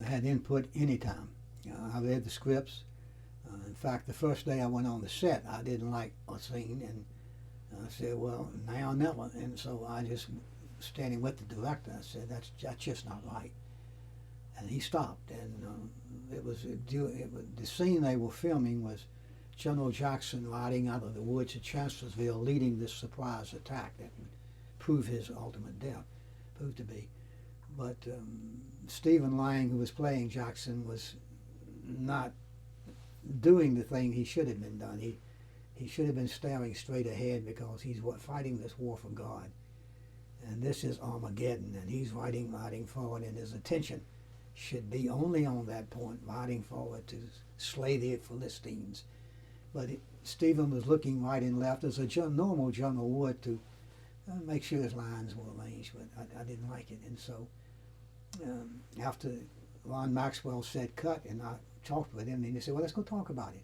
had input anytime. I read the scripts. In fact, the first day I went on the set, I didn't like a scene, and I said, well, now or never. And so I just, standing with the director, I said, that's just not right. And he stopped, and the scene they were filming was General Jackson riding out of the woods at Chancellorsville, leading this surprise attack that would prove his ultimate death, proved to be. But Stephen Lang, who was playing Jackson, was not doing the thing he should have been done. He should have been staring straight ahead, because he's fighting this war for God. And this is Armageddon, and he's riding forward, and his attention should be only on that point, riding forward to slay the Philistines. But Stephen was looking right and left, as a normal general would, to make sure his lines were arranged, but I didn't like it. And so after Ron Maxwell said cut, and I talked with him, and he said, well, let's go talk about it.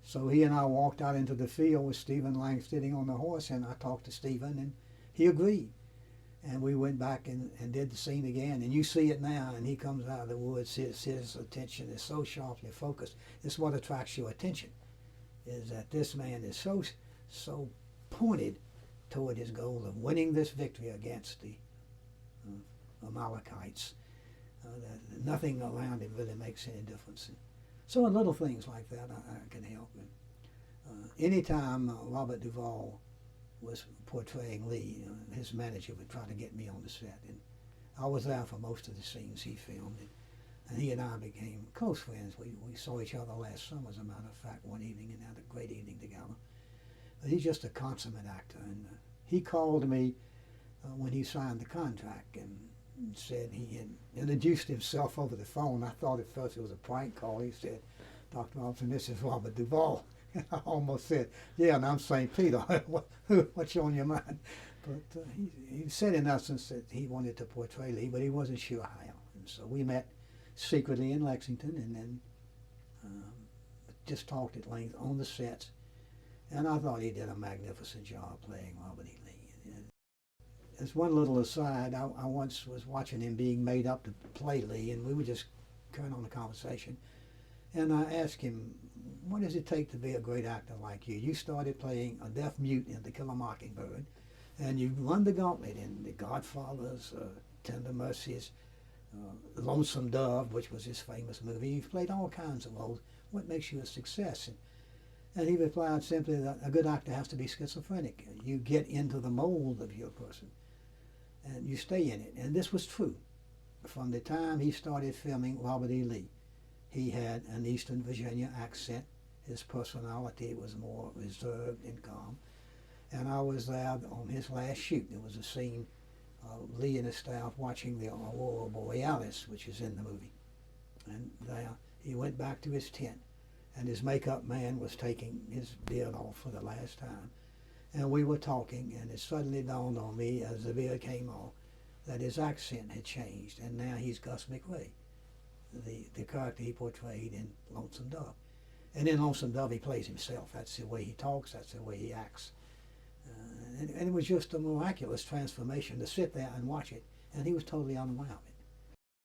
So he and I walked out into the field with Stephen Lang sitting on the horse, and I talked to Stephen, and he agreed. And we went back and did the scene again, and you see it now, and he comes out of the woods, his attention is so sharply focused. This is what attracts your attention, is that this man is so pointed toward his goal of winning this victory against the Amalekites, that nothing around him really makes any difference. So little things like that I can help. Anytime Robert Duvall was portraying Lee, his manager would try to get me on the set, and I was there for most of the scenes he filmed, and he and I became close friends. We saw each other last summer, as a matter of fact, one evening, and had a great evening together. But he's just a consummate actor, and he called me when he signed the contract, and said he had introduced himself over the phone. I thought at first it was a prank call. He said, Dr. Robertson, this is Robert Duvall. I almost said, yeah, and I'm St. Peter. What's on your mind? But he said in essence that he wanted to portray Lee, but he wasn't sure how. And so we met secretly in Lexington, and then just talked at length on the sets. And I thought he did a magnificent job playing Robert E. Lee. As one little aside, I once was watching him being made up to play Lee, and we were just carrying on the conversation. And I asked him, what does it take to be a great actor like you? You started playing a deaf mute in To Kill a Mockingbird, and you run the gauntlet in The Godfathers, Tender Mercies, Lonesome Dove, which was his famous movie. You've played all kinds of roles. What makes you a success? And he replied simply that a good actor has to be schizophrenic. You get into the mold of your person, and you stay in it. And this was true. From the time he started filming Robert E. Lee, he had an Eastern Virginia accent. His personality was more reserved and calm. And I was there on his last shoot. There was a scene of Lee and his staff watching the Aurora Borealis, which is in the movie. And there he went back to his tent, and his makeup man was taking his beard off for the last time. And we were talking, and it suddenly dawned on me as the beard came off that his accent had changed, and now he's Gus McRae, the character he portrayed in Lonesome Dove. And in Lonesome Dove, he plays himself. That's the way he talks, that's the way he acts. And it was just a miraculous transformation to sit there and watch it, and he was totally unwound.